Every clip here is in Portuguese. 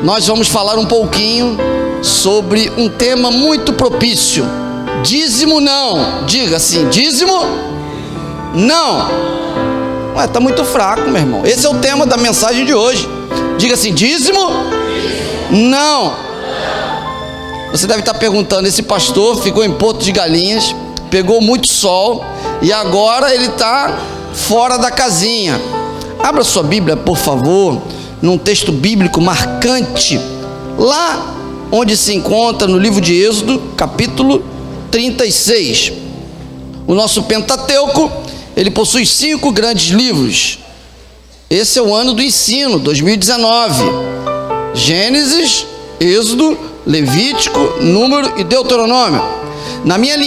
nós vamos falar um pouquinho sobre um tema muito propício: dízimo não. Diga assim: dízimo não. Ué, tá muito fraco, meu irmão. Esse é o tema da mensagem de hoje. Diga assim: dízimo não. Você deve estar perguntando: esse pastor ficou em Porto de Galinhas, pegou muito sol e agora ele está fora da casinha. Abra sua Bíblia, por favor, num texto bíblico marcante, lá onde se encontra no livro de Êxodo, capítulo 36. O nosso Pentateuco, ele possui 5 grandes livros. Esse é o ano do ensino, 2019. Gênesis, Êxodo, Levítico, Número e Deuteronômio. Na minha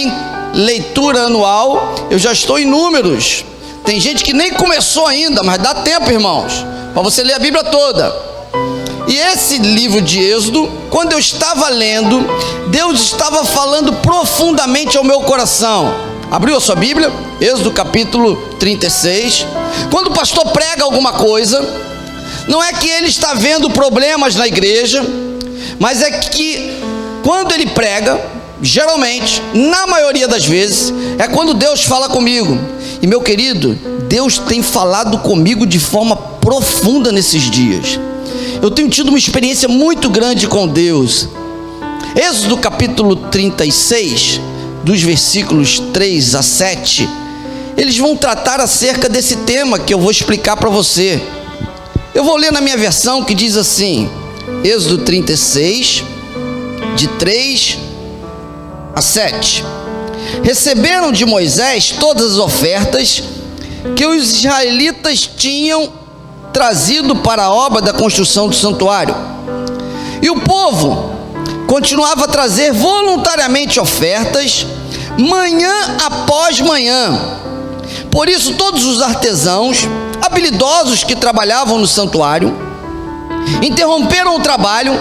leitura anual, eu já estou em Números. Tem gente que nem começou ainda, mas dá tempo, irmãos, para você ler a Bíblia toda. E esse livro de Êxodo, quando eu estava lendo, Deus estava falando profundamente ao meu coração. Abriu a sua Bíblia? Êxodo capítulo 36. Quando o pastor prega alguma coisa, não é que ele está vendo problemas na igreja, mas é que quando ele prega, geralmente, na maioria das vezes, é quando Deus fala comigo. E meu querido, Deus tem falado comigo de forma profunda nesses dias. Eu tenho tido uma experiência muito grande com Deus. Êxodo capítulo 36, dos versículos 3 a 7, eles vão tratar acerca desse tema que eu vou explicar para você. Eu vou ler na minha versão, que diz assim: Êxodo 36, de 3 a 7. Receberam de Moisés todas as ofertas que os israelitas tinham trazido para a obra da construção do santuário. E o povo continuava a trazer voluntariamente ofertas, manhã após manhã. Por isso todos os artesãos habilidosos que trabalhavam no santuário interromperam o trabalho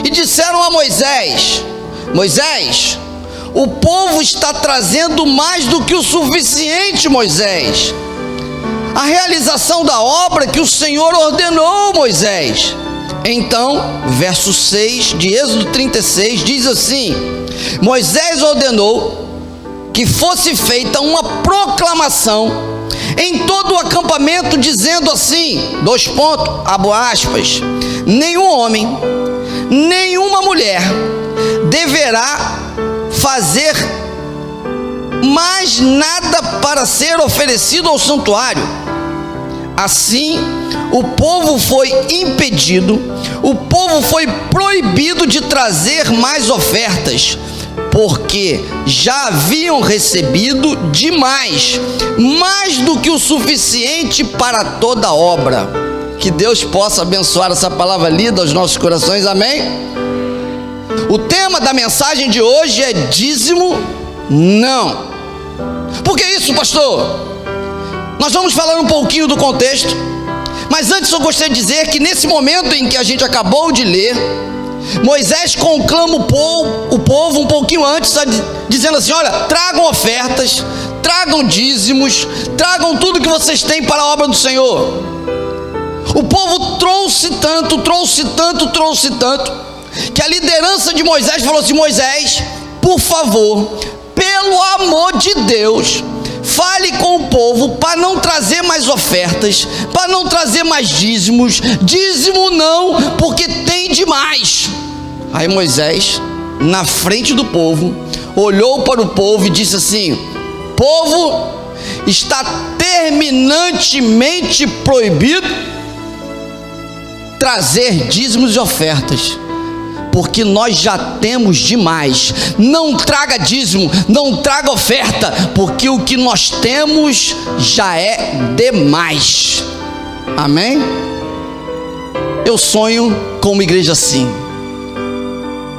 e disseram a Moisés: Moisés, o povo está trazendo mais do que o suficiente, Moisés. A realização da obra que o Senhor ordenou, Moisés. Então, verso 6 de Êxodo 36 diz assim: Moisés ordenou que fosse feita uma proclamação em todo o acampamento, dizendo assim, abro aspas, nenhum homem, nenhuma mulher deverá fazer mais nada para ser oferecido ao santuário. Assim, o povo foi impedido, o povo foi proibido de trazer mais ofertas, porque já haviam recebido demais, mais do que o suficiente para toda a obra. Que Deus possa abençoar essa palavra lida aos nossos corações, amém? O tema da mensagem de hoje é dízimo não. Por que isso, pastor? Nós vamos falar um pouquinho do contexto, mas antes eu gostaria de dizer que nesse momento em que a gente acabou de ler, Moisés conclama o povo um pouquinho antes, dizendo assim: olha, tragam ofertas, tragam dízimos, tragam tudo que vocês têm para a obra do Senhor. O povo trouxe tanto, que a liderança de Moisés falou assim: Moisés, por favor, pelo amor de Deus, fale com o povo para não trazer mais ofertas, para não trazer mais dízimos. Dízimo não, porque tem demais. Aí Moisés, na frente do povo, olhou para o povo e disse assim: povo, está terminantemente proibido trazer dízimos e ofertas, porque nós já temos demais. Não traga dízimo, não traga oferta, porque o que nós temos já é demais. Amém? Eu sonho com uma igreja assim.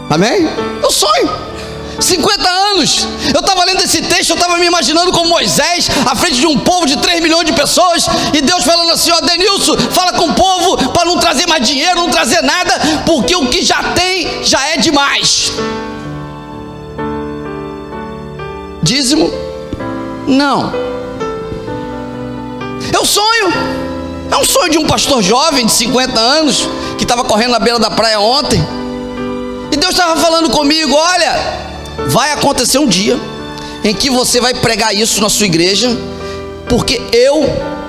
Amém? Eu sonho. 50 anos, eu estava lendo esse texto, eu estava me imaginando como Moisés, à frente de um povo de 3 milhões de pessoas, e Deus falando assim: ó, Denilson, fala com o povo para não trazer mais dinheiro, não trazer nada, porque o que já tem, já é demais. Dízimo? Não. Eu sonho É um sonho de um pastor jovem de 50 anos, que estava correndo na beira da praia ontem. E Deus estava falando comigo: olha, vai acontecer um dia em que você vai pregar isso na sua igreja, porque eu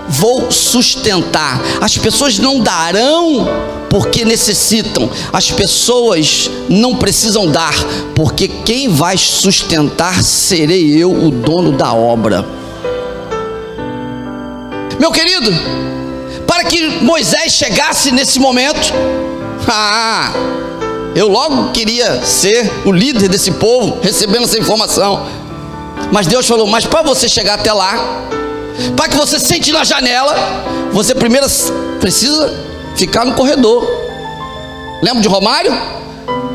vou sustentar. As pessoas não darão porque necessitam, as pessoas não precisam dar, porque quem vai sustentar serei eu, o dono da obra. Meu querido, para que Moisés chegasse nesse momento, eu logo queria ser o líder desse povo, recebendo essa informação. Mas Deus falou: mas para você chegar até lá, para que você sente na janela, você primeiro precisa ficar no corredor. Lembra de Romário?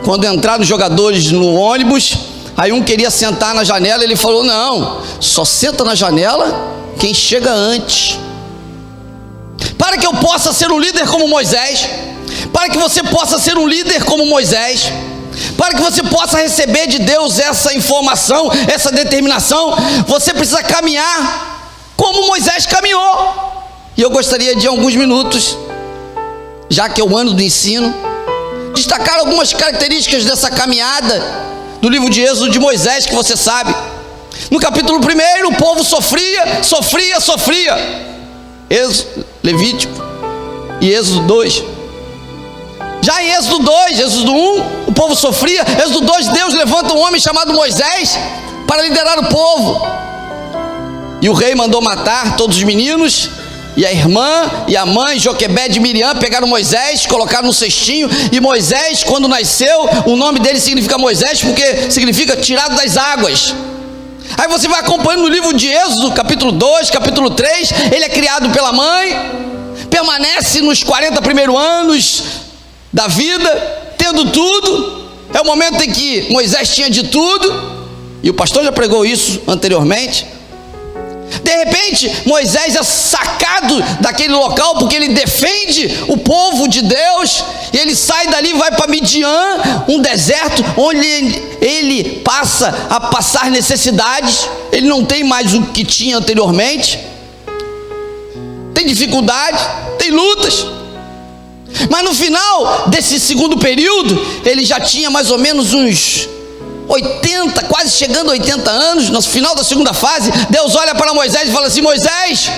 Quando entraram os jogadores no ônibus, aí um queria sentar na janela, ele falou: não, só senta na janela quem chega antes. Para que eu possa ser um líder como Moisés, para que você possa ser um líder como Moisés, para que você possa receber de Deus essa informação, essa determinação, você precisa caminhar como Moisés caminhou. E eu gostaria de alguns minutos, já que é o ano do ensino, destacar algumas características dessa caminhada do livro de Êxodo de Moisés, que você sabe. No capítulo 1, o povo sofria. Êxodo, Levítico e Êxodo 2. Já em Êxodo 2, Êxodo 1, o povo sofria. Êxodo 2, Deus levanta um homem chamado Moisés para liderar o povo. E o rei mandou matar todos os meninos, e a irmã e a mãe, Joquebede e Miriam, pegaram Moisés, colocaram no cestinho. E Moisés, quando nasceu, o nome dele significa Moisés, porque significa tirado das águas. Aí você vai acompanhando no livro de Êxodo, capítulo 2, capítulo 3, ele é criado pela mãe, permanece nos 40 primeiros anos da vida, tendo tudo. É o momento em que Moisés tinha de tudo, e o pastor já pregou isso anteriormente. De repente, Moisés é sacado daquele local, porque ele defende o povo de Deus, e ele sai dali e vai para Midian, um deserto, onde ele passa a passar necessidades. Ele não tem mais o que tinha anteriormente, tem dificuldade, tem lutas. Mas no final desse segundo período, ele já tinha mais ou menos uns 80, quase chegando a 80 anos, no final da segunda fase. Deus olha para Moisés e fala assim: Moisés,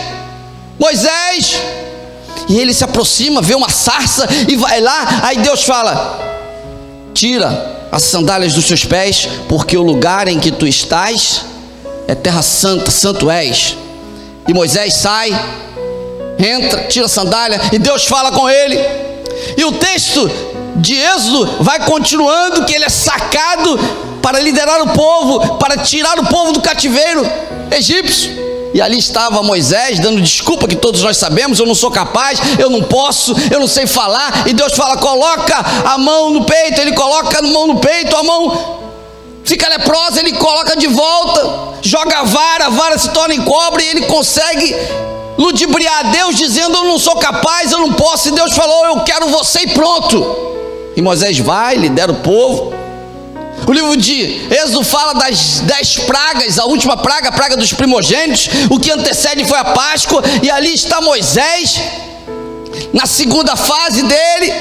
e ele se aproxima, vê uma sarça e vai lá. Aí Deus fala: tira as sandálias dos seus pés, porque o lugar em que tu estás é terra santa, santo és. E Moisés sai, entra, tira a sandália, e Deus fala com ele. E o texto de Êxodo vai continuando, que ele é sacado para liderar o povo, para tirar o povo do cativeiro egípcio. E ali estava Moisés dando desculpa, que todos nós sabemos: eu não sou capaz, eu não posso, eu não sei falar. E Deus fala: coloca a mão no peito. Ele coloca a mão no peito, a mão fica leprosa, ele coloca de volta, joga a vara se torna em cobra, e ele consegue ludibriar a Deus, dizendo: eu não sou capaz, eu não posso. E Deus falou: eu quero você, e pronto. E Moisés vai, lidera o povo. O livro de Êxodo fala das 10 pragas, a última praga, a praga dos primogênitos. O que antecede foi a Páscoa, e ali está Moisés, na segunda fase dele,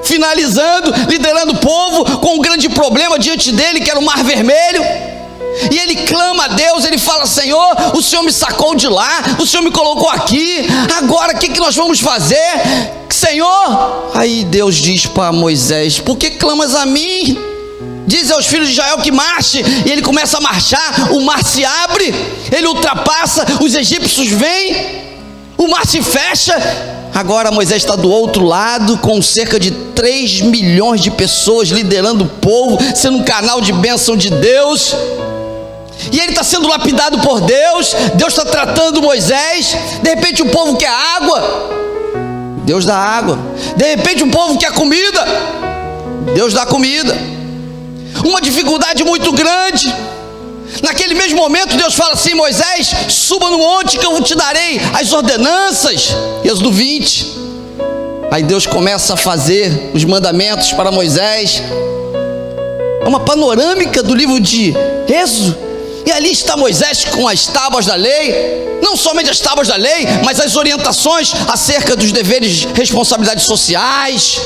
finalizando, liderando o povo, com um grande problema diante dele, que era o Mar Vermelho. E ele clama a Deus, ele fala: Senhor, o Senhor me sacou de lá, o Senhor me colocou aqui, agora o que nós vamos fazer, Senhor? Aí Deus diz para Moisés: por que clamas a mim? Diz aos filhos de Israel que marche. E ele começa a marchar, o mar se abre, ele ultrapassa, os egípcios vêm, o mar se fecha. Agora Moisés está do outro lado, com cerca de 3 milhões de pessoas, liderando o povo, sendo um canal de bênção de Deus. E ele está sendo lapidado por Deus. Deus está tratando Moisés. De repente o povo quer água, Deus dá água. De repente o povo quer comida, Deus dá comida. Uma dificuldade muito grande. Naquele mesmo momento Deus fala assim: Moisés, suba no monte que eu te darei as ordenanças. Êxodo 20. Aí Deus começa a fazer os mandamentos para Moisés. É uma panorâmica do livro de Êxodo. E ali está Moisés com as tábuas da lei, não somente as tábuas da lei, mas as orientações acerca dos deveres, responsabilidades sociais,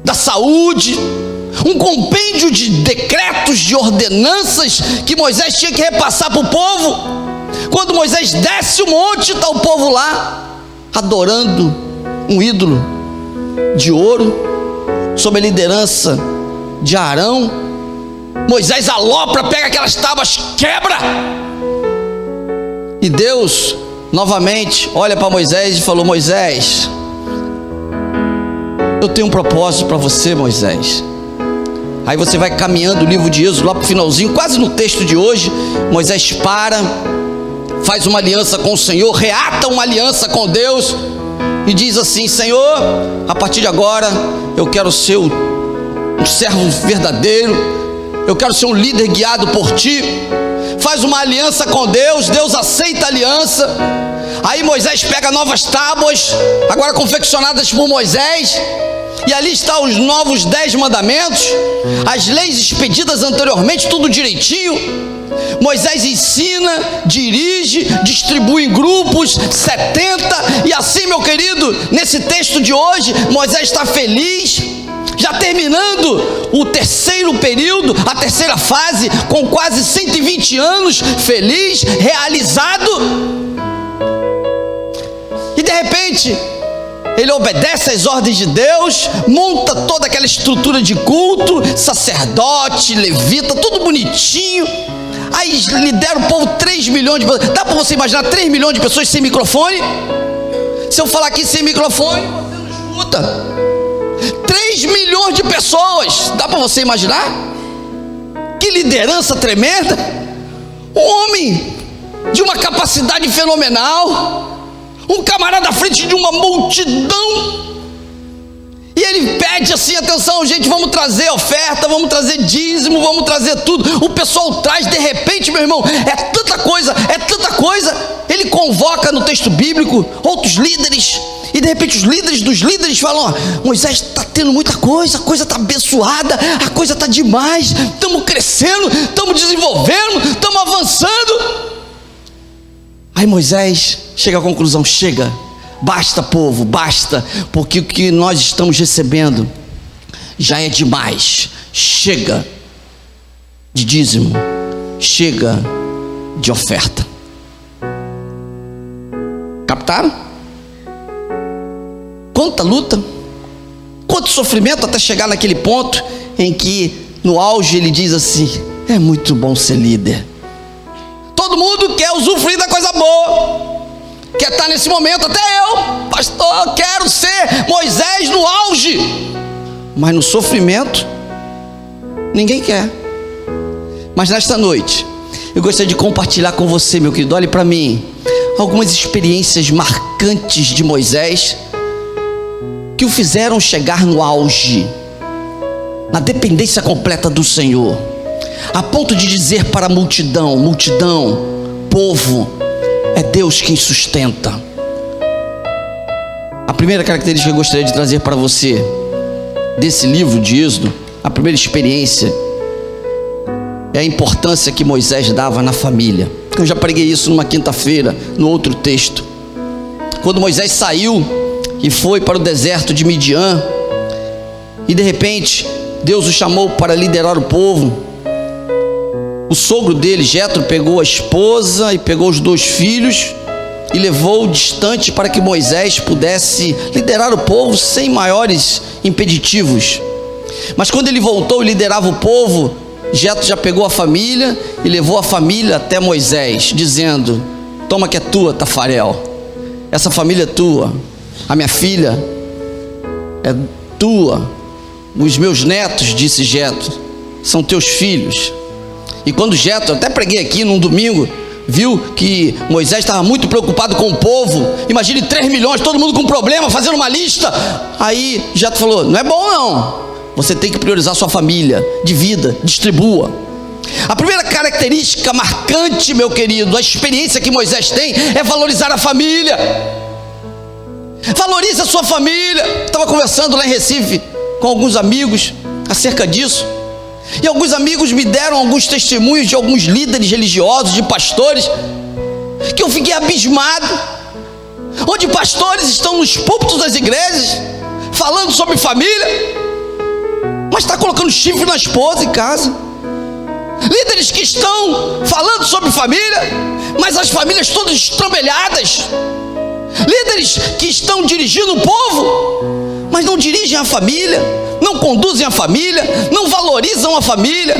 da saúde, um compêndio de decretos, de ordenanças que Moisés tinha que repassar para o povo. Quando Moisés desce o monte, está o povo lá adorando um ídolo de ouro, sob a liderança de Arão. Moisés alopra, pega aquelas tábuas, quebra. E Deus novamente olha para Moisés e falou: Moisés, eu tenho um propósito para você, Moisés. Aí você vai caminhando o livro de Êxodo, lá para o finalzinho, quase no texto de hoje. Moisés para, faz uma aliança com o Senhor, reata uma aliança com Deus e diz assim: Senhor, a partir de agora eu quero ser um servo verdadeiro, eu quero ser um líder guiado por ti. Faz uma aliança com Deus, Deus aceita a aliança. Aí Moisés pega novas tábuas, agora confeccionadas por Moisés, e ali estão os novos 10 mandamentos, as leis expedidas anteriormente, tudo direitinho. Moisés ensina, dirige, distribui em grupos, 70, e assim, meu querido, nesse texto de hoje, Moisés está feliz, já terminando o terceiro período, a terceira fase, com quase 120 anos, feliz, realizado. E de repente, ele obedece às ordens de Deus, monta toda aquela estrutura de culto, sacerdote, levita, tudo bonitinho. Aí lidera o povo, 3 milhões de pessoas. Dá para você imaginar 3 milhões de pessoas sem microfone? Se eu falar aqui sem microfone, você não escuta. 3 milhões de pessoas, dá para você imaginar? Que liderança tremenda! Um homem de uma capacidade fenomenal, um camarada à frente de uma multidão, e ele pede assim: atenção, gente, vamos trazer oferta, vamos trazer dízimo, vamos trazer tudo. O pessoal traz, de repente, meu irmão, é tanta coisa. Ele convoca no texto bíblico outros líderes, e de repente os líderes dos líderes falam: ó, Moisés está tendo muita coisa, a coisa está abençoada, a coisa está demais, estamos crescendo, estamos desenvolvendo, estamos avançando. Aí Moisés chega à conclusão: chega, basta, povo, basta, porque o que nós estamos recebendo já é demais. Chega de dízimo, chega de oferta. Captaram? Quanta luta, quanto sofrimento até chegar naquele ponto em que no auge ele diz assim: é muito bom ser líder. Todo mundo quer usufruir da coisa boa, quer estar nesse momento. Até eu, pastor, quero ser Moisés no auge, mas no sofrimento ninguém quer. Mas nesta noite eu gostaria de compartilhar com você, meu querido, olhe para mim, algumas experiências marcantes de Moisés que o fizeram chegar no auge, na dependência completa do Senhor, a ponto de dizer para a multidão: povo, é Deus quem sustenta. A primeira característica que eu gostaria de trazer para você desse livro de Êxodo, a primeira experiência, é a importância que Moisés dava na família. Eu já preguei isso numa quinta-feira, no outro texto. Quando Moisés saiu e foi para o deserto de Midian, e de repente Deus o chamou para liderar o povo, o sogro dele, Jetro, pegou a esposa e pegou os 2 filhos e levou distante para que Moisés pudesse liderar o povo sem maiores impeditivos. Mas quando ele voltou e liderava o povo, Jetro já pegou a família e levou a família até Moisés, dizendo: toma que é tua, Tafarel, essa família é tua, a minha filha é tua, os meus netos, disse Jetro, são teus filhos. E quando Jetro, até preguei aqui num domingo, viu que Moisés estava muito preocupado com o povo, imagine 3 milhões, todo mundo com problema, fazendo uma lista. Aí Jetro falou: não é bom não, você tem que priorizar sua família, divida, distribua. A primeira característica marcante, meu querido, a experiência que Moisés tem, é valorizar a família. Valorize a sua família. Estava conversando lá em Recife com alguns amigos acerca disso. E alguns amigos me deram alguns testemunhos de alguns líderes religiosos, de pastores, que eu fiquei abismado, onde pastores estão nos púlpitos das igrejas, falando sobre família, mas está colocando chifre na esposa em casa. Líderes que estão falando sobre família, mas as famílias todas estrambelhadas. Líderes que estão dirigindo o povo, mas não dirigem a família, não conduzem a família, não valorizam a família.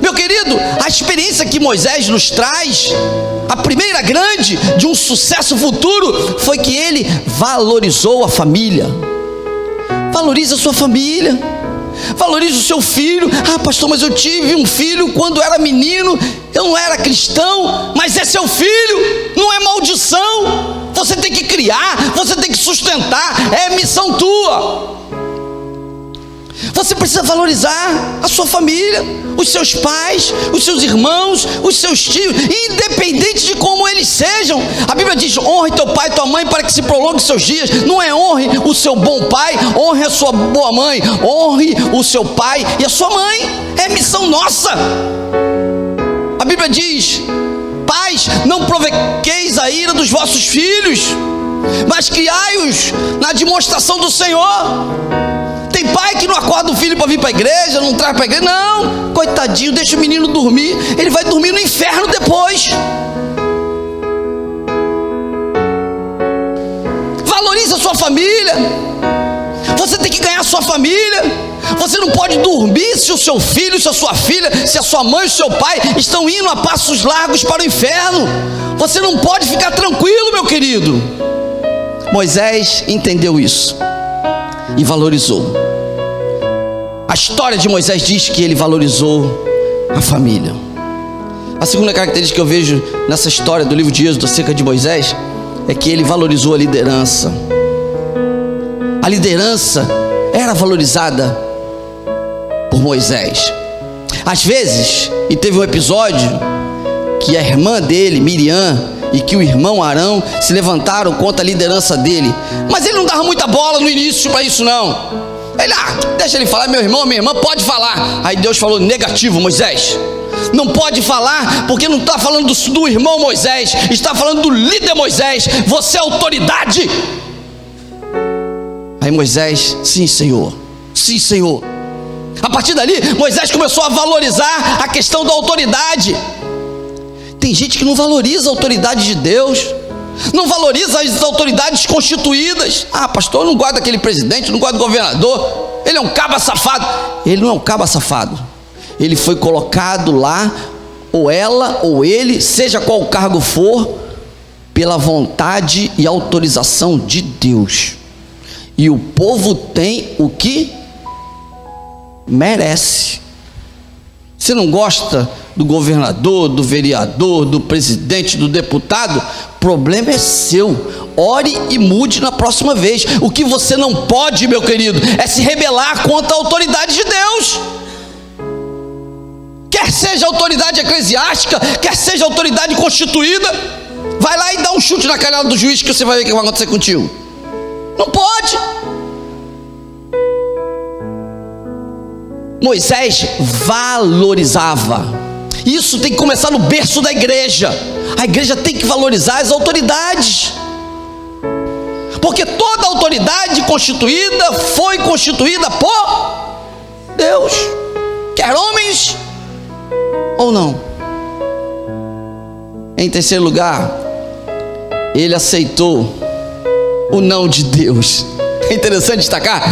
Meu querido, a experiência que Moisés nos traz, a primeira grande de um sucesso futuro, foi que ele valorizou a família. Valorize a sua família, valorize o seu filho. Ah, pastor, mas eu tive um filho quando era menino, eu não era cristão. Mas é seu filho, não é maldição. Você tem que criar, você tem que sustentar, é missão tua. Você precisa valorizar a sua família, os seus pais, os seus irmãos, os seus tios, independente de como eles sejam. A Bíblia diz: honre teu pai e tua mãe para que se prolongue seus dias. Não é honre o seu bom pai, honre a sua boa mãe, honre o seu pai e a sua mãe. É missão nossa. A Bíblia diz: pais, não provoqueis a ira dos vossos filhos, mas criai-os na demonstração do Senhor. Tem pai que não acorda o filho para vir para a igreja, não traz para a igreja. Não, coitadinho, deixa o menino dormir, ele vai dormir no inferno depois. Valorize a sua família. Você tem que ganhar a sua família. Você não pode dormir se o seu filho, se a sua filha, se a sua mãe, o seu pai estão indo a passos largos para o inferno. Você não pode ficar tranquilo, meu querido. Moisés entendeu isso e valorizou. A história de Moisés diz que ele valorizou a família. A segunda característica que eu vejo nessa história do livro de Êxodo acerca de Moisés é que ele valorizou a liderança. A liderança era valorizada por Moisés. Às vezes, e teve um episódio que a irmã dele, Miriam, e que o irmão Arão se levantaram contra a liderança dele, mas ele não dava muita bola no início para isso não. Ele, deixa ele falar, meu irmão, minha irmã, pode falar. Aí Deus falou: negativo, Moisés, não pode falar, porque não está falando do irmão Moisés, está falando do líder Moisés. Você é autoridade. Aí Moisés: sim, Senhor, sim, Senhor. A partir dali, Moisés começou a valorizar a questão da autoridade. Tem gente que não valoriza a autoridade de Deus, não valoriza as autoridades constituídas. Ah, pastor, eu não gosto daquele presidente, não gosto do governador, ele é um caba safado. Ele não é um caba safado, ele foi colocado lá, ou ela ou ele, seja qual o cargo for, pela vontade e autorização de Deus. E o povo tem o que merece. Você não gosta do governador, do vereador, do presidente, do deputado? O problema é seu. Ore e mude na próxima vez. O que você não pode, meu querido, é se rebelar contra a autoridade de Deus. Quer seja autoridade eclesiástica, quer seja autoridade constituída, vai lá e dá um chute na canela do juiz, que você vai ver o que vai acontecer contigo. Não pode. Moisés valorizava. Isso tem que começar no berço da igreja. A igreja tem que valorizar as autoridades, porque toda autoridade constituída foi constituída por Deus, quer homens ou não. Em terceiro lugar, ele aceitou o não de Deus. É interessante destacar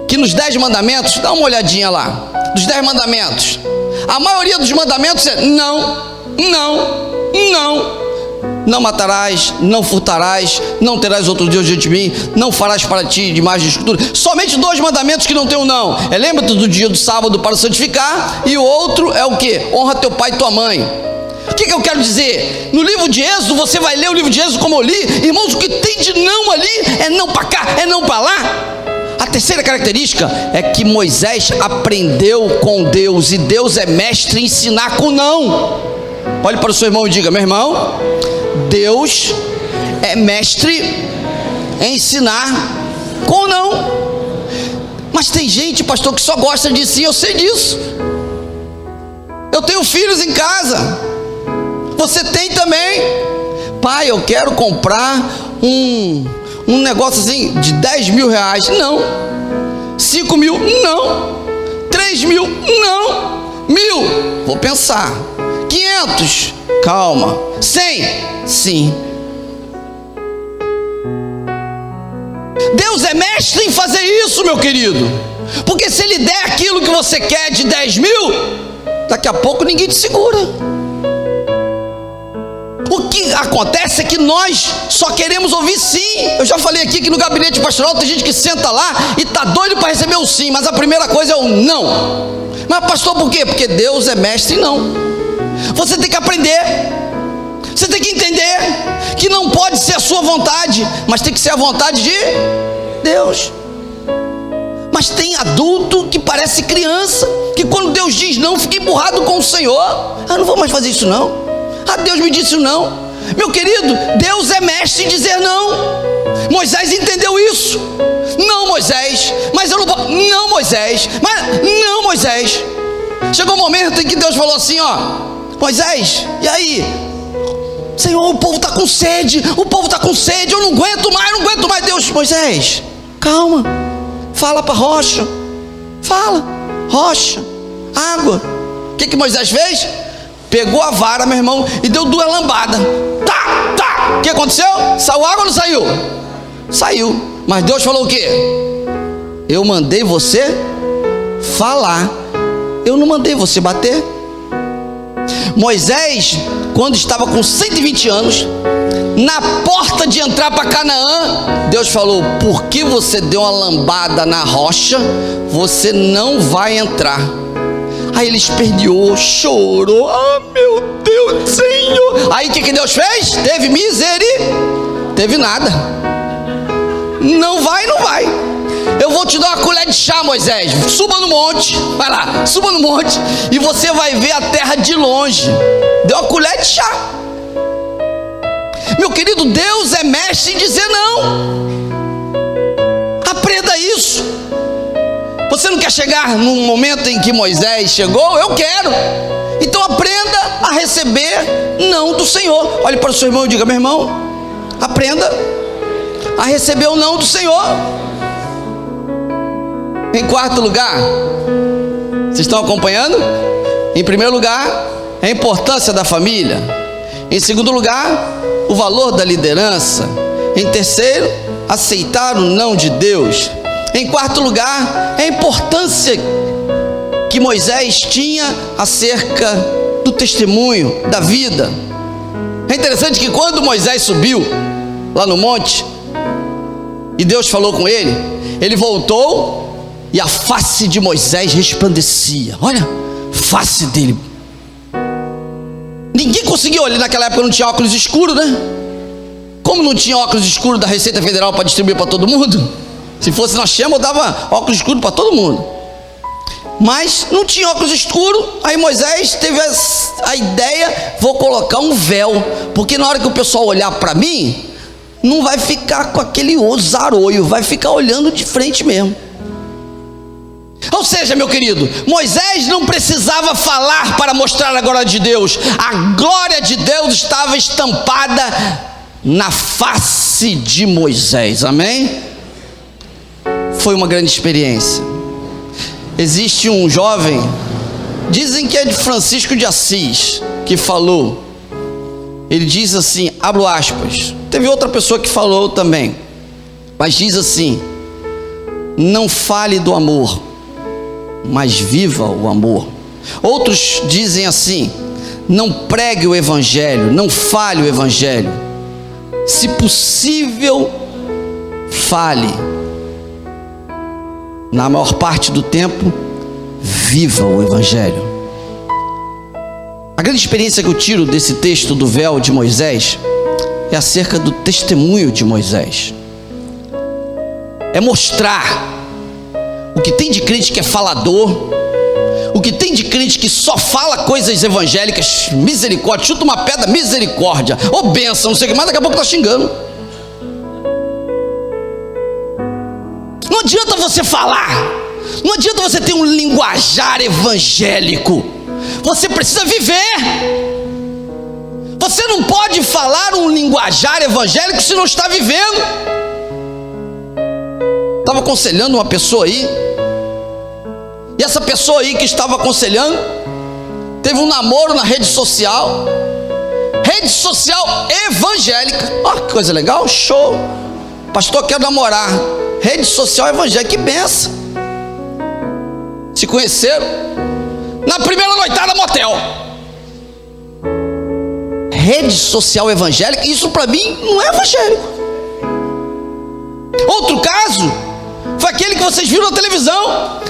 que nos 10 mandamentos, dá uma olhadinha lá, dos 10 mandamentos, a maioria dos mandamentos é não, não, não. Não matarás, não furtarás, não terás outro Deus diante de mim, não farás para ti de imagem de escultura. Somente 2 mandamentos que não tem o não. Lembra-te do dia do sábado para santificar, e o outro é o que? Honra teu pai e tua mãe. O que eu quero dizer? No livro de Êxodo, você vai ler o livro de Êxodo como eu li, irmãos, o que tem de não ali é não para cá, é não para lá. A terceira característica é que Moisés aprendeu com Deus, e Deus é mestre em ensinar com não. Olhe para o seu irmão e diga: meu irmão, Deus é mestre em ensinar com não. Mas tem gente, pastor, que só gosta de sim. Eu sei disso. Eu tenho filhos em casa. Você tem também. Pai, eu quero comprar um negócio assim de 10 mil reais. Não. 5 mil? Não. 3 mil? Não. 1.000? Vou pensar. 500? Calma. 100? Sim. Deus é mestre em fazer isso, meu querido. Porque se Ele der aquilo que você quer de 10 mil, daqui a pouco ninguém te segura. O que acontece é que nós só queremos ouvir sim. Eu já falei aqui que no gabinete pastoral tem gente que senta lá e está doido para receber o sim, mas a primeira coisa é o não. Mas pastor, por quê? Porque Deus é mestre em não. Você tem que aprender. Você tem que entender que não pode ser a sua vontade, mas tem que ser a vontade de Deus. Mas tem adulto que parece criança, que quando Deus diz não, fica emburrado com o Senhor. Não vou mais fazer isso não. Deus me disse não. Meu querido, Deus é mestre em dizer não. Moisés entendeu isso. Não, Moisés, mas eu não posso. Não, Moisés, mas não, Moisés. Chegou um momento em que Deus falou assim, Moisés, e aí? Senhor, o povo está com sede, eu não aguento mais, Deus. Moisés, calma, fala para a rocha, rocha, água. O que Moisés fez? Pegou a vara, meu irmão, e deu 2 lambadas. Tá. O que aconteceu? Saiu água ou não saiu? Saiu. Mas Deus falou o quê? Eu mandei você falar, eu não mandei você bater. Moisés, quando estava com 120 anos, na porta de entrar para Canaã, Deus falou: por que você deu uma lambada na rocha, você não vai entrar. Aí ele esperneou, chorou, meu Deus, Senhor. Aí o que Deus fez? Teve misericórdia? Teve nada. Não vai. Eu vou te dar uma colher de chá, Moisés. Suba no monte, vai lá, suba no monte e você vai ver a terra de longe. Deu uma colher de chá. Meu querido, Deus é mestre em dizer não. Aprenda isso. Você não quer chegar no momento em que Moisés chegou? Eu quero. Então aprenda a receber não do Senhor. Olhe para o seu irmão e diga: meu irmão, aprenda a receber o não do Senhor. Em quarto lugar, vocês estão acompanhando? Em primeiro lugar, a importância da família. Em segundo lugar, o valor da liderança. Em terceiro, aceitar o não de Deus. Em quarto lugar, a importância que Moisés tinha acerca do testemunho, da vida. É interessante que quando Moisés subiu lá no monte e Deus falou com ele, ele voltou e a face de Moisés resplandecia. Olha, face dele. Ninguém conseguia olhar, naquela época não tinha óculos escuros, né? Como não tinha óculos escuros da Receita Federal para distribuir para todo mundo, se fosse na chama eu dava óculos escuros para todo mundo. Mas não tinha óculos escuros. Aí Moisés teve a ideia: vou colocar um véu, porque na hora que o pessoal olhar para mim, não vai ficar com aquele zaroio, vai ficar olhando de frente mesmo. Ou seja, meu querido, Moisés não precisava falar para mostrar a glória de Deus. A glória de Deus estava estampada na face de Moisés. Amém? Foi uma grande experiência. Existe um jovem, dizem que é de Francisco de Assis, que falou, ele diz assim, abro aspas, teve outra pessoa que falou também, mas diz assim: não fale do amor, mas viva o amor. Outros dizem assim: não pregue o evangelho, não fale o evangelho, se possível fale. Na maior parte do tempo, viva o evangelho. A grande experiência que eu tiro desse texto do véu de Moisés é acerca do testemunho de Moisés. É mostrar o que tem de crente que é falador, o que tem de crente que só fala coisas evangélicas, misericórdia, chuta uma pedra, misericórdia, ou bênção, não sei o que mais, daqui a pouco está xingando. Não adianta você falar, não adianta você ter um linguajar evangélico, Você precisa viver. Você não pode falar um linguajar evangélico se não está vivendo. Estava aconselhando uma pessoa aí, e essa pessoa aí que estava aconselhando teve um namoro na rede social evangélica. Ó, que coisa legal, show. Pastor, quero namorar. Rede social evangélica, que benção. Se conheceram na primeira noitada motel. Rede social evangélica, isso para mim não é evangélico. Outro caso foi aquele que vocês viram na televisão,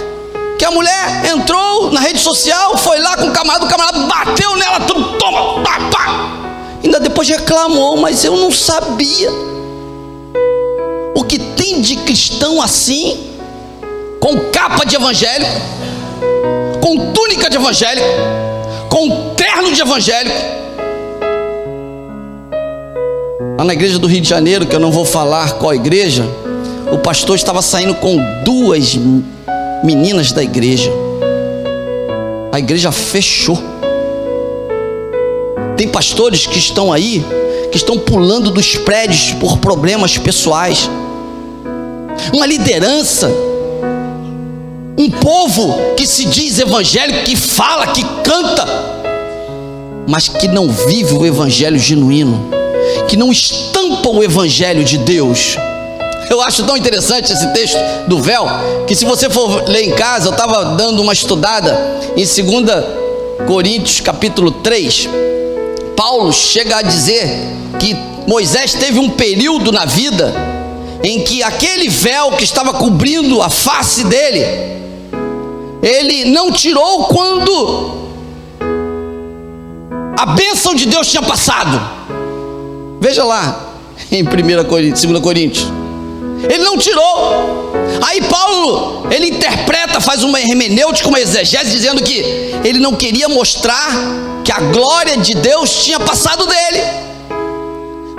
que a mulher entrou na rede social, foi lá com o camarada bateu nela, tudo, toma, pá, pá. Ainda depois reclamou, mas eu não sabia. O que tem de cristão assim, com capa de evangélico, com túnica de evangélico, com terno de evangélico. Lá na igreja do Rio de Janeiro, que eu não vou falar qual igreja, o pastor estava saindo com 2 meninas da igreja. A igreja fechou. Tem pastores que estão aí, que estão pulando dos prédios por problemas pessoais. Uma liderança, um povo que se diz evangélico, que fala, que canta, mas que não vive o evangelho genuíno, que não estampa o evangelho de Deus. Eu acho tão interessante esse texto do véu, que se você for ler em casa, eu estava dando uma estudada em 2 Coríntios capítulo 3, Paulo chega a dizer que Moisés teve um período na vida em que aquele véu que estava cobrindo a face dele, ele não tirou quando a bênção de Deus tinha passado. Veja lá em 2 Coríntios, ele não tirou. Aí Paulo, ele interpreta, faz uma hermenêutica, uma exegese, dizendo que ele não queria mostrar que a glória de Deus tinha passado dele.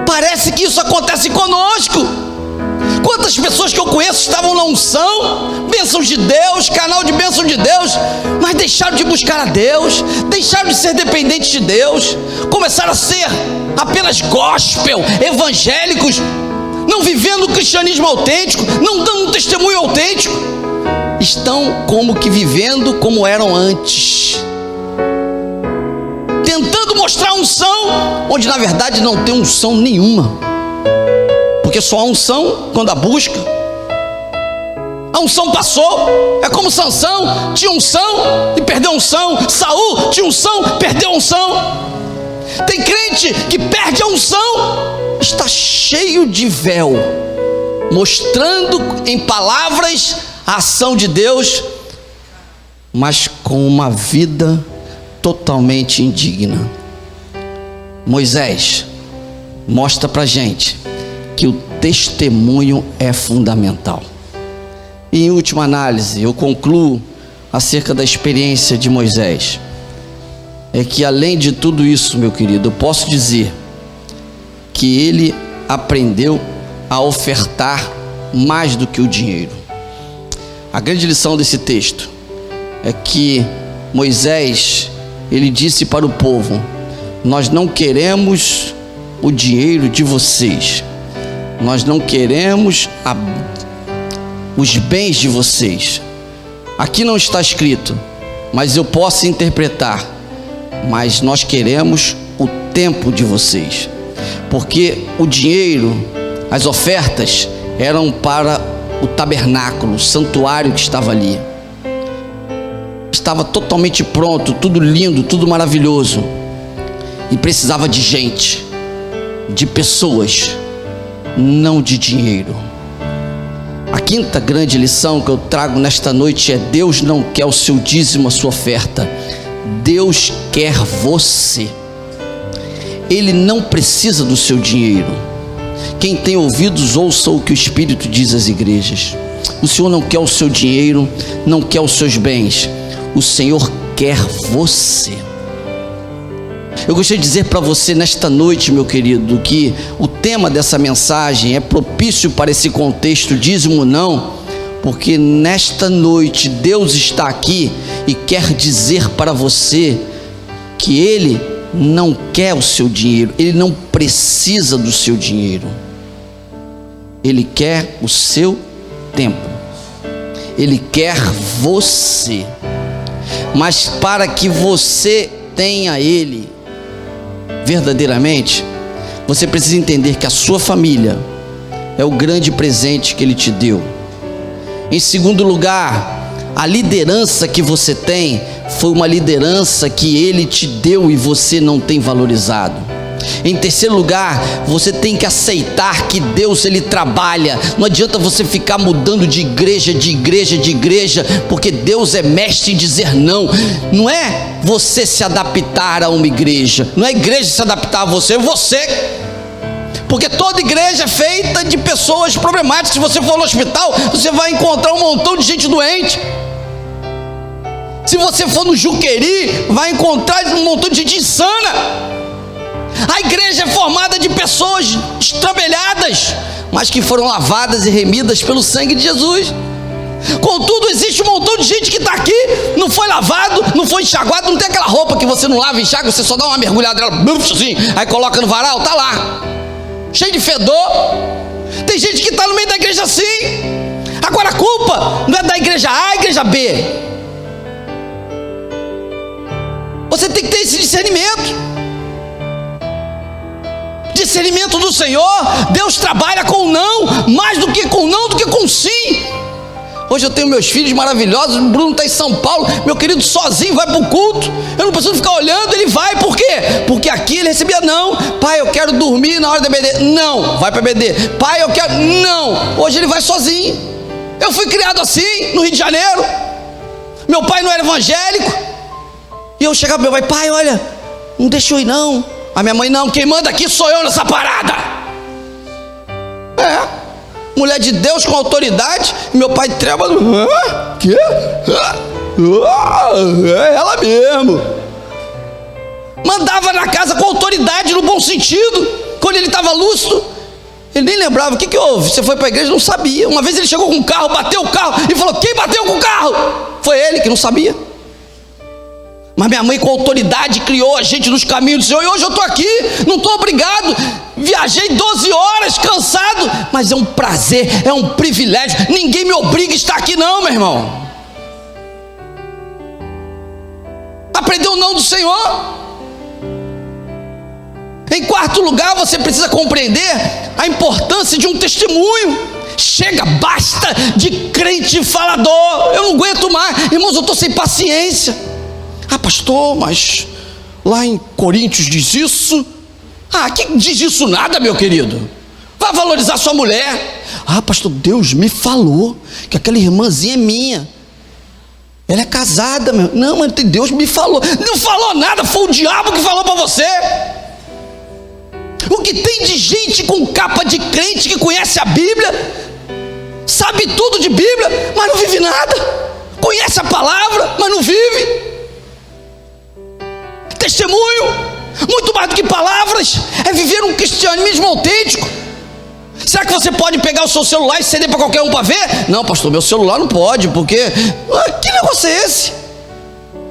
Parece que isso acontece conosco. Quantas pessoas que eu conheço estavam na unção, bênçãos de Deus, canal de bênção de Deus, mas deixaram de buscar a Deus, deixaram de ser dependentes de Deus, começaram a ser apenas gospel, evangélicos, não vivendo o cristianismo autêntico, não dando um testemunho autêntico. Estão como que vivendo como eram antes, tentando mostrar unção, onde na verdade não tem unção nenhuma, porque só há unção quando a busca. A unção passou. É como Sansão, tinha unção e perdeu unção. Saul tinha unção, perdeu unção. Tem crente que perde a unção, está cheio de véu, mostrando em palavras a ação de Deus, mas com uma vida totalmente indigna. Moisés mostra pra gente que o testemunho é fundamental. E em última análise, eu concluo acerca da experiência de Moisés. É que além de tudo isso, meu querido, eu posso dizer que ele aprendeu a ofertar mais do que o dinheiro. A grande lição desse texto é que Moisés, ele disse para o povo: nós não queremos o dinheiro de vocês, nós não queremos os bens de vocês. Aqui não está escrito, mas eu posso interpretar: mas nós queremos o tempo de vocês. Porque o dinheiro, as ofertas eram para o tabernáculo, o santuário que estava ali. Estava totalmente pronto, tudo lindo, tudo maravilhoso, e precisava de gente, de pessoas, não de dinheiro. A quinta grande lição que eu trago nesta noite é: Deus não quer o seu dízimo, a sua oferta. Deus quer você. Ele não precisa do seu dinheiro. Quem tem ouvidos, ouça o que o Espírito diz às igrejas. O Senhor não quer o seu dinheiro, não quer os seus bens. O Senhor quer você. Eu gostaria de dizer para você nesta noite, meu querido, que o tema dessa mensagem é propício para esse contexto, dízimo não, porque nesta noite Deus está aqui e quer dizer para você que Ele não quer o seu dinheiro, Ele não precisa do seu dinheiro, Ele quer o seu tempo, Ele quer você. Mas para que você tenha Ele verdadeiramente, você precisa entender que a sua família é o grande presente que Ele te deu. Em segundo lugar, a liderança que você tem foi uma liderança que Ele te deu e você não tem valorizado. Em terceiro lugar, você tem que aceitar que Deus, Ele trabalha. Não adianta você ficar mudando de igreja, porque Deus é mestre em dizer não. Não é você se adaptar a uma igreja, não é a igreja se adaptar a você, porque toda igreja é feita de pessoas problemáticas. Se você for no hospital, você vai encontrar um montão de gente doente. Se você for no Juqueri, vai encontrar um montão de gente insana. A igreja é formada de pessoas estrambelhadas, mas que foram lavadas e remidas pelo sangue de Jesus. Contudo, existe um montão de gente que está aqui, não foi lavado, não foi enxaguado, não tem aquela roupa que você não lava e enxaga, você só dá uma mergulhada nela, assim, aí coloca no varal, está lá, cheio de fedor. Tem gente que está no meio da igreja assim. Agora a culpa não é da igreja A, igreja B. Você tem que ter esse discernimento do Senhor. Deus trabalha com não, mais do que com não, do que com sim. Hoje eu tenho meus filhos maravilhosos. O Bruno está em São Paulo, meu querido, sozinho vai para o culto. Eu não preciso ficar olhando, ele vai. Por quê? Porque aqui ele recebia não. Pai, eu quero dormir na hora da EBD. Não, vai para a EBD. Pai, eu quero. Não. Hoje ele vai sozinho. Eu fui criado assim, no Rio de Janeiro. Meu pai não era evangélico. E eu chegava para meu pai, olha, não deixa eu ir não. A minha mãe, não, quem manda aqui sou eu nessa parada. Mulher de Deus com autoridade. E meu pai trema. Que? É ela mesmo. Mandava na casa com autoridade, no bom sentido. Quando ele estava lúcido, ele nem lembrava. O que houve? Você foi para a igreja? Não sabia. Uma vez ele chegou com um carro, bateu o carro e falou, quem bateu com o carro? Foi ele, que não sabia. Mas minha mãe com autoridade criou a gente nos caminhos do Senhor. E hoje eu estou aqui, não estou obrigado. Viajei 12 horas, cansado. Mas é um prazer, é um privilégio. Ninguém me obriga a estar aqui não, meu irmão. Aprendeu o não do Senhor. Em quarto lugar, você precisa compreender a importância de um testemunho. Chega, basta de crente falador. Eu não aguento mais. Irmãos, eu estou sem paciência. Pastor, mas lá em Coríntios diz isso. Que diz isso nada, meu querido. Vá valorizar sua mulher. Pastor, Deus me falou que aquela irmãzinha é minha. Ela é casada, meu. Não, mas Deus me falou. Não falou nada, foi o diabo que falou para você. O que tem de gente com capa de crente que conhece a Bíblia, sabe tudo de Bíblia, mas não vive nada. Conhece a palavra, mas não vive. Testemunho, muito mais do que palavras, é viver um cristianismo autêntico. Será que você pode pegar o seu celular e ceder para qualquer um para ver? Não, pastor, meu celular não pode, porque que negócio é esse?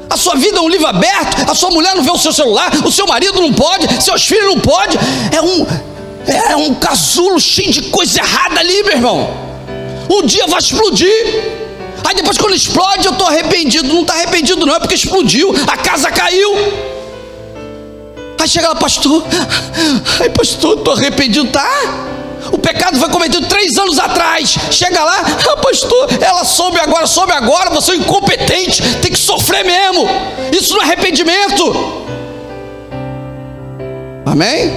A sua vida é um livro aberto, a sua mulher não vê o seu celular, o seu marido não pode, seus filhos não podem. É um casulo cheio de coisa errada ali, meu irmão. Um dia vai explodir. Aí depois quando explode eu estou arrependido. Não está arrependido não, é porque explodiu, a casa caiu. Aí chega lá, pastor, estou arrependido, tá? O pecado foi cometido 3 anos atrás. Chega lá, pastor, ela soube agora, você é incompetente, tem que sofrer mesmo. Isso não é arrependimento. Amém?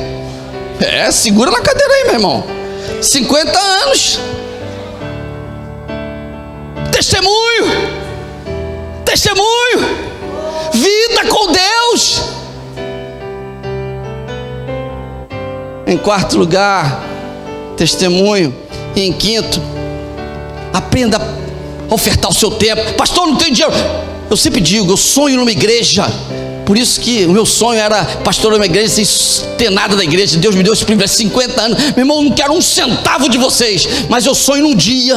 Segura na cadeira aí, meu irmão. 50 anos. Testemunho, vida com Deus. Em quarto lugar, testemunho. E em quinto, aprenda a ofertar o seu tempo. Pastor, não tenho dinheiro. Eu sempre digo, eu sonho numa igreja. Por isso que o meu sonho era pastorear uma igreja sem ter nada da igreja. Deus me deu esse privilégio, 50 anos. Meu irmão, eu não quero um centavo de vocês, mas eu sonho num dia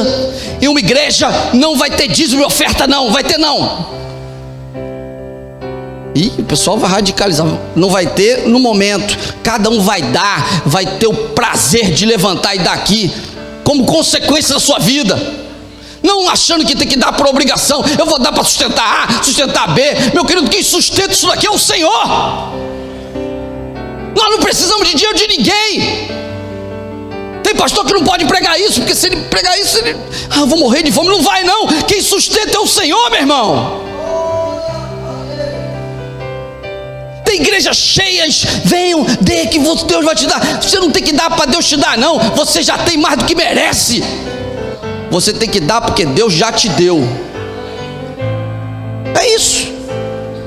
em uma igreja não vai ter dízimo e oferta, não. Vai ter não. E o pessoal vai radicalizar. Não vai ter no momento. Cada um vai dar, vai ter o prazer de levantar e dar aqui, como consequência da sua vida. Não achando que tem que dar por obrigação. Eu vou dar para sustentar A, sustentar B. Meu querido, quem sustenta isso daqui é o Senhor. Nós não precisamos de dinheiro de ninguém. Tem pastor que não pode pregar isso, porque se ele pregar isso, eu vou morrer de fome. Não vai não. Quem sustenta é o Senhor, meu irmão. Tem igrejas cheias, venham, dê que Deus vai te dar. Você não tem que dar para Deus te dar, não. Você já tem mais do que merece. Você tem que dar porque Deus já te deu. É isso.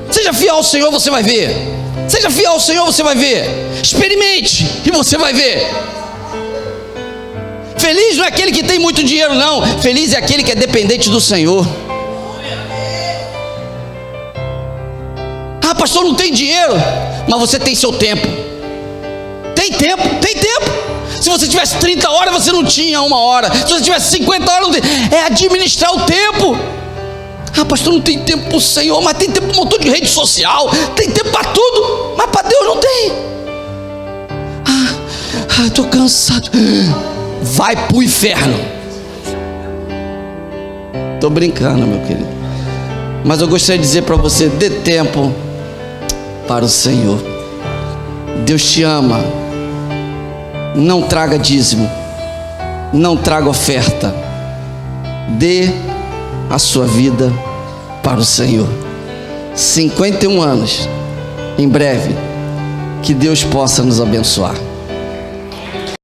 Seja fiel ao Senhor, você vai ver. Seja fiel ao Senhor, você vai ver. Experimente e você vai ver. Feliz não é aquele que tem muito dinheiro, não. Feliz é aquele que é dependente do Senhor. Ah, pastor, não tem dinheiro, mas você tem seu tempo. Tem tempo, tem tempo. Se você tivesse 30 horas, você não tinha 1 hora. Se você tivesse 50 horas, não tem. É administrar o tempo. Ah, pastor, não tem tempo para o Senhor, mas tem tempo para um montão de rede social. Tem tempo para tudo, mas para Deus não tem. Estou cansado. Vai para o inferno. Estou brincando, meu querido. Mas eu gostaria de dizer para você: dê tempo para o Senhor. Deus te ama. Não traga dízimo, não traga oferta. Dê a sua vida para o Senhor. 51 anos, em breve, que Deus possa nos abençoar.